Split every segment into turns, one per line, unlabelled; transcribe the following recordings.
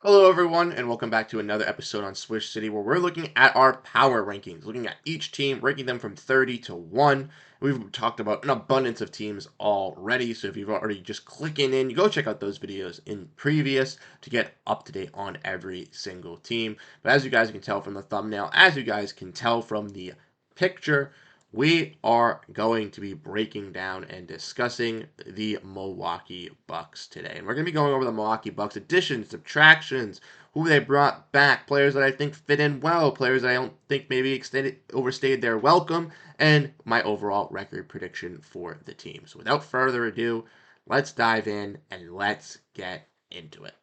Hello, everyone, and welcome back to another episode on Swish City where we're looking at our power rankings, looking at each team, ranking them from 30 to 1. We've talked about an abundance of teams already, so if you've already just clicking in, go check out those videos in previous to get up to date on every single team. But as you guys can tell from the thumbnail, as you guys can tell from the picture, we are going to be breaking down and discussing the Milwaukee Bucks today. And we're going to be going over the Milwaukee Bucks additions, subtractions, who they brought back, players that I think fit in well, players that I don't think maybe overstayed their welcome, and my overall record prediction for the team. So without further ado, let's dive in and let's get into it.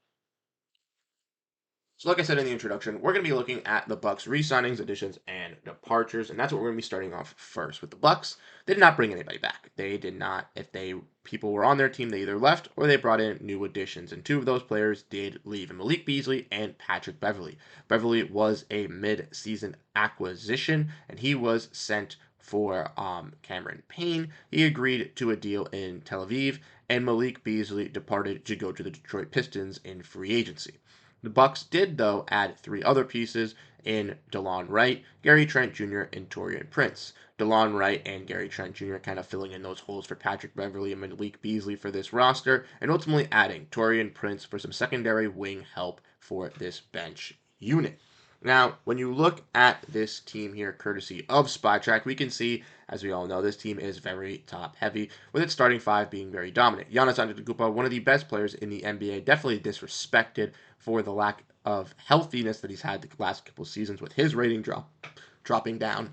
So like I said in the introduction, we're going to be looking at the Bucks re-signings, additions, and departures, and that's what we're going to be starting off first with the Bucks. They did not bring anybody back. They did not. If people were on their team, they either left or they brought in new additions, and two of those players did leave: and Malik Beasley and Patrick Beverley. Beverley was a mid-season acquisition, and he was sent for Cameron Payne. He agreed to a deal in Tel Aviv, and Malik Beasley departed to go to the Detroit Pistons in free agency. The Bucks did, though, add three other pieces in DeLon Wright, Gary Trent Jr., and Taurean Prince. DeLon Wright and Gary Trent Jr. kind of filling in those holes for Patrick Beverley and Malik Beasley for this roster, and ultimately adding Taurean Prince for some secondary wing help for this bench unit. Now, when you look at this team here, courtesy of SpyTrack, we can see, as we all know, this team is very top heavy, with its starting five being very dominant. Giannis Antetokounmpo, one of the best players in the NBA, definitely disrespected for the lack of healthiness that he's had the last couple seasons, with his rating dropping down.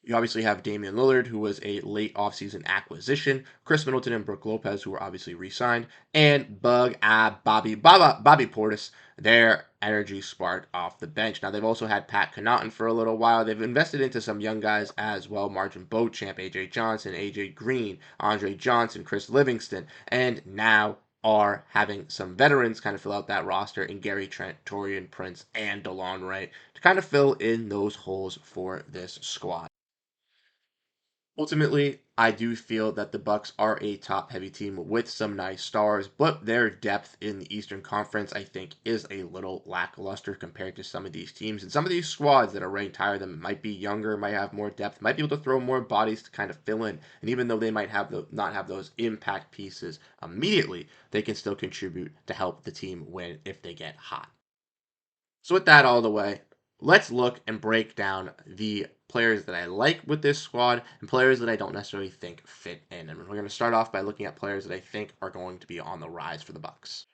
You obviously have Damian Lillard, who was a late offseason acquisition, Chris Middleton and Brook Lopez, who were obviously re-signed, and Bobby Portis, their energy spark off the bench. Now, they've also had Pat Connaughton for a little while. They've invested into some young guys as well: Margin Beauchamp, AJ Johnson, AJ Green, Andre Johnson, Chris Livingston, and now are having some veterans kind of fill out that roster in Gary Trent, Taurean Prince, and DeLon Wright to kind of fill in those holes for this squad. Ultimately, I do feel that the Bucks are a top-heavy team with some nice stars, but their depth in the Eastern Conference, I think, is a little lackluster compared to some of these teams. And some of these squads that are ranked higher than might be younger, might have more depth, might be able to throw more bodies to kind of fill in. And even though they might not have those impact pieces immediately, they can still contribute to help the team win if they get hot. So with that all the way, let's look and break down the players that I like with this squad and players that I don't necessarily think fit in. And we're going to start off by looking at players that I think are going to be on the rise for the Bucks.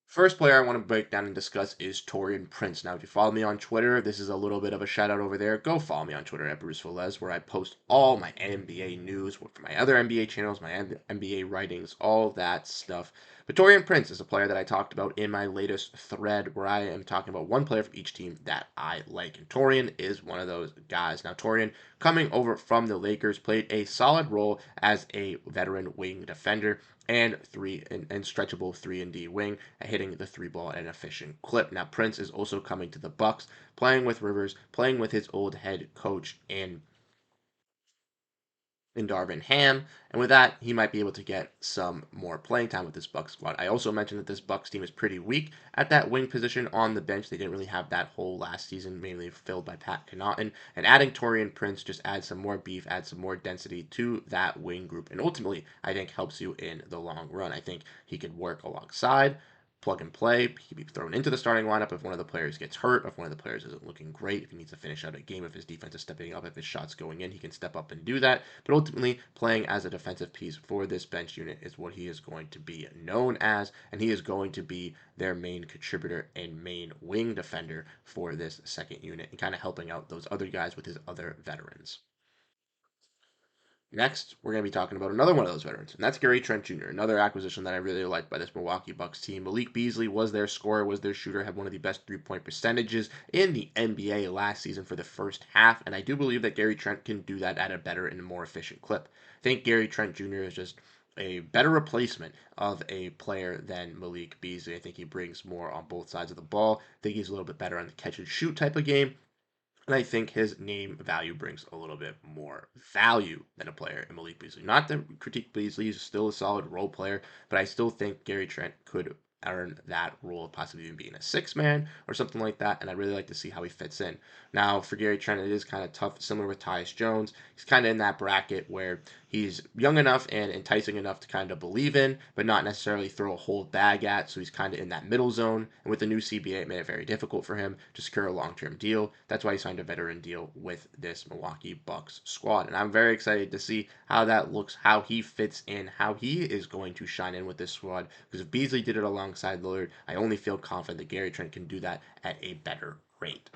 First player I want to break down and discuss is Taurean Prince. Now, if you follow me on Twitter, this is a little bit of a shout out over there. Go follow me on Twitter at Bruce Velez, where I post all my NBA news for my other NBA channels, my NBA writings, all that stuff. But Taurean Prince is a player that I talked about in my latest thread, where I am talking about one player from each team that I like. And Taurean is one of those guys. Now, Taurean, coming over from the Lakers, played a solid role as a veteran wing defender and stretchable 3-and-D wing, hitting the three ball at an efficient clip. Now, Prince is also coming to the Bucks, playing with Rivers, playing with his old head coach in Darvin Ham, and with that, he might be able to get some more playing time with this Bucks squad. I also mentioned that this Bucks team is pretty weak at that wing position on the bench. They didn't really have that hole last season, mainly filled by Pat Connaughton, and adding Taurean Prince just adds some more beef, adds some more density to that wing group, and ultimately, I think helps you in the long run. I think he could work alongside, plug and play. He could be thrown into the starting lineup if one of the players gets hurt, if one of the players isn't looking great, if he needs to finish out a game, if his defense is stepping up, if his shot's going in, he can step up and do that. But ultimately, playing as a defensive piece for this bench unit is what he is going to be known as, and he is going to be their main contributor and main wing defender for this second unit, and kind of helping out those other guys with his other veterans. Next, we're going to be talking about another one of those veterans, and that's Gary Trent Jr., another acquisition that I really like by this Milwaukee Bucks team. Malik Beasley was their scorer, was their shooter, had one of the best three-point percentages in the NBA last season for the first half, and I do believe that Gary Trent can do that at a better and more efficient clip. I think Gary Trent Jr. is just a better replacement of a player than Malik Beasley. I think he brings more on both sides of the ball. I think he's a little bit better on the catch and shoot type of game. And I think his name value brings a little bit more value than a player in Malik Beasley. Not to critique Beasley, he's still a solid role player, but I still think Gary Trent could earn that role of possibly even being a six man or something like that. And I'd really like to see how he fits in. Now, for Gary Trent, it is kind of tough, similar with Tyus Jones. He's kind of in that bracket where he's young enough and enticing enough to kind of believe in, but not necessarily throw a whole bag at. So he's kind of in that middle zone. And with the new CBA, it made it very difficult for him to secure a long term deal. That's why he signed a veteran deal with this Milwaukee Bucks squad. And I'm very excited to see how that looks, how he fits in, how he is going to shine in with this squad. Because if Beasley did it alongside Lillard, I only feel confident that Gary Trent can do that at a better rate.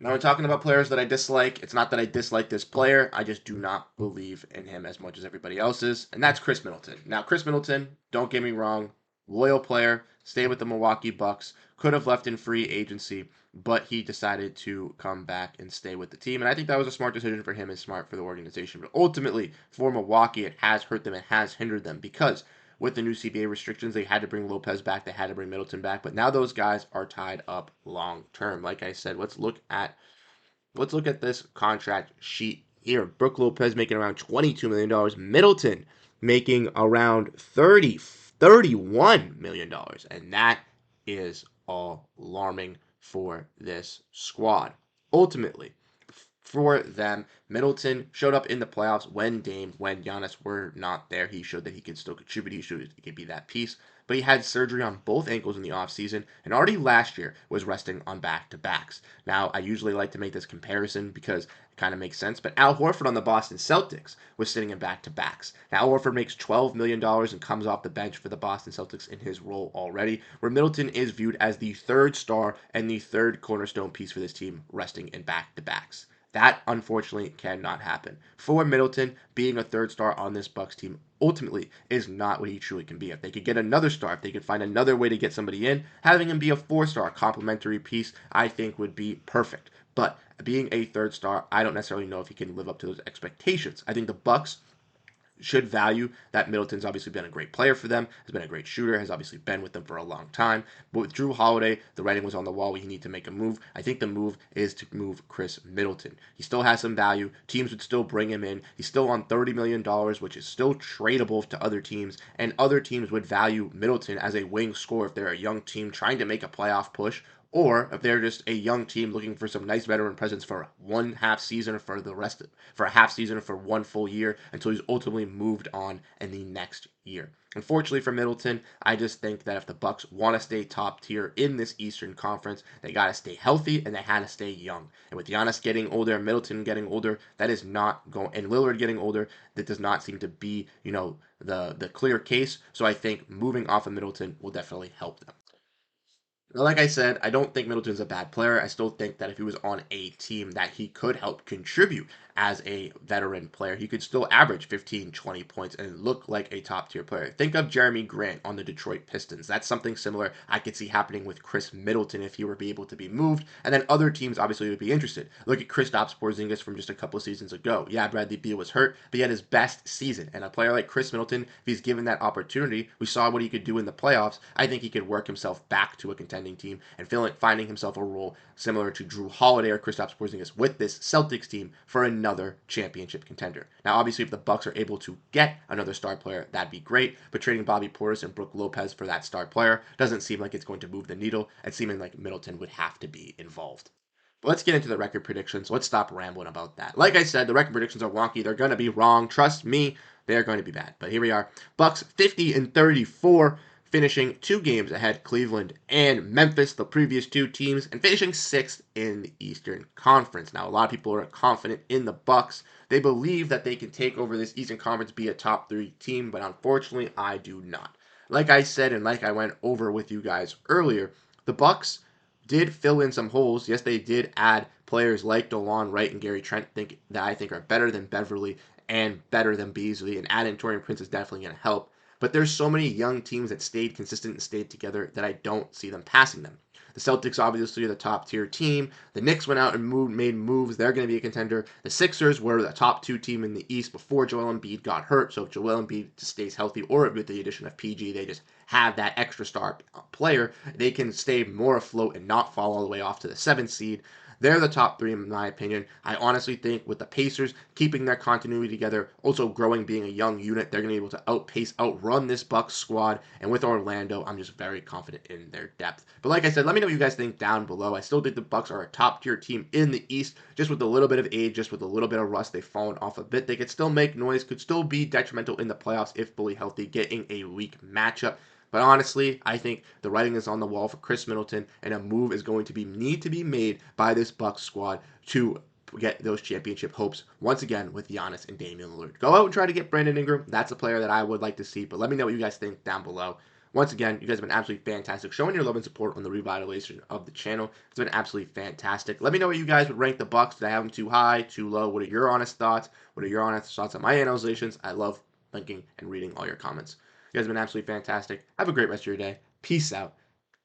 Now, when talking about players that I dislike, it's not that I dislike this player. I just do not believe in him as much as everybody else is. And that's Chris Middleton. Now, Chris Middleton, don't get me wrong, loyal player, stayed with the Milwaukee Bucks, could have left in free agency, but he decided to come back and stay with the team. And I think that was a smart decision for him and smart for the organization. But ultimately, for Milwaukee, it has hurt them, it has hindered them because with the new CBA restrictions, they had to bring Lopez back, they had to bring Middleton back, but now those guys are tied up long term. Like I said, let's look at this contract sheet here. Brook Lopez making around $22 million, Middleton making around $31 million, and that is alarming for this squad. Ultimately, for them, Middleton showed up in the playoffs when Dame, when Giannis were not there. He showed that he could still contribute. He showed he could be that piece. But he had surgery on both ankles in the offseason and already last year was resting on back-to-backs. Now, I usually like to make this comparison because it kind of makes sense, but Al Horford on the Boston Celtics was sitting in back-to-backs. Now, Al Horford makes $12 million and comes off the bench for the Boston Celtics in his role already, where Middleton is viewed as the third star and the third cornerstone piece for this team resting in back-to-backs. That unfortunately cannot happen. For Middleton, being a third star on this Bucks team ultimately is not what he truly can be. If they could get another star, if they could find another way to get somebody in, having him be a four-star complementary piece, I think would be perfect. But being a third star, I don't necessarily know if he can live up to those expectations. I think the Bucks should value that Middleton's obviously been a great player for them, has been a great shooter, has obviously been with them for a long time. But with Jrue Holiday, the writing was on the wall. We need to make a move. I think the move is to move Chris Middleton. He still has some value. Teams would still bring him in. He's still on $30 million, which is still tradable to other teams. And other teams would value Middleton as a wing scorer if they're a young team trying to make a playoff push, or if they're just a young team looking for some nice veteran presence for one half season or for a half season or for one full year until he's ultimately moved on in the next year. Unfortunately for Middleton, I just think that if the Bucks want to stay top tier in this Eastern Conference, they got to stay healthy and they had to stay young. And with Giannis getting older, Middleton getting older, that is not going, and Lillard getting older, that does not seem to be, the clear case. So I think moving off of Middleton will definitely help them. Like I said, I don't think Middleton's a bad player. I still think that if he was on a team that he could help contribute as a veteran player, he could still average 15, 20 points and look like a top tier player. Think of Jeremy Grant on the Detroit Pistons. That's something similar I could see happening with Chris Middleton if he were be able to be moved. And then other teams obviously would be interested. Look at Kristaps Porzingis from just a couple seasons ago. Yeah, Bradley Beal was hurt, but he had his best season. And a player like Chris Middleton, if he's given that opportunity, we saw what he could do in the playoffs. I think he could work himself back to a contending team and finding himself a role similar to Jrue Holiday or Kristaps Porzingis with this Celtics team for another championship contender. Now, obviously, if the Bucks are able to get another star player, that'd be great. But trading Bobby Portis and Brook Lopez for that star player doesn't seem like it's going to move the needle. It's seeming like Middleton would have to be involved. But let's get into the record predictions. Let's stop rambling about that. Like I said, the record predictions are wonky. They're going to be wrong. Trust me, they're going to be bad. But here we are. Bucks 50-34, finishing 2 games ahead Cleveland and Memphis, the previous 2 teams, and finishing 6th in the Eastern Conference. Now, a lot of people are confident in the Bucks. They believe that they can take over this Eastern Conference, be a top 3 team, but unfortunately, I do not. Like I said, and like I went over with you guys earlier, the Bucks did fill in some holes. Yes, they did add players like DeLon Wright and Gary Trent that I think are better than Beverly and better than Beasley, and adding Taurean Prince is definitely going to help. But there's so many young teams that stayed consistent and stayed together that I don't see them passing them. The Celtics obviously are the top tier team. The Knicks went out and made moves. They're going to be a contender. The Sixers were the top 2 team in the East before Joel Embiid got hurt. So if Joel Embiid just stays healthy, or with the addition of PG, they just have that extra star player, they can stay more afloat and not fall all the way off to the 7th seed. They're the top three in my opinion. I honestly think with the Pacers keeping their continuity together, also growing, being a young unit, they're going to be able to outrun this Bucks squad. And with Orlando, I'm just very confident in their depth. But like I said, let me know what you guys think down below. I still think the Bucks are a top tier team in the East, just with a little bit of age, just with a little bit of rust. They've fallen off a bit. They could still make noise, could still be detrimental in the playoffs if fully healthy, getting a weak matchup. But honestly, I think the writing is on the wall for Chris Middleton, and a move is going to need to be made by this Bucks squad to get those championship hopes once again with Giannis and Damian Lillard. Go out and try to get Brandon Ingram. That's a player that I would like to see, but let me know what you guys think down below. Once again, you guys have been absolutely fantastic. Showing your love and support on the revitalization of the channel. It's been absolutely fantastic. Let me know what you guys would rank the Bucks. Did I have them too high, too low? What are your honest thoughts? What are your honest thoughts on my analyzations? I love thinking and reading all your comments. You guys have been absolutely fantastic. Have a great rest of your day. Peace out.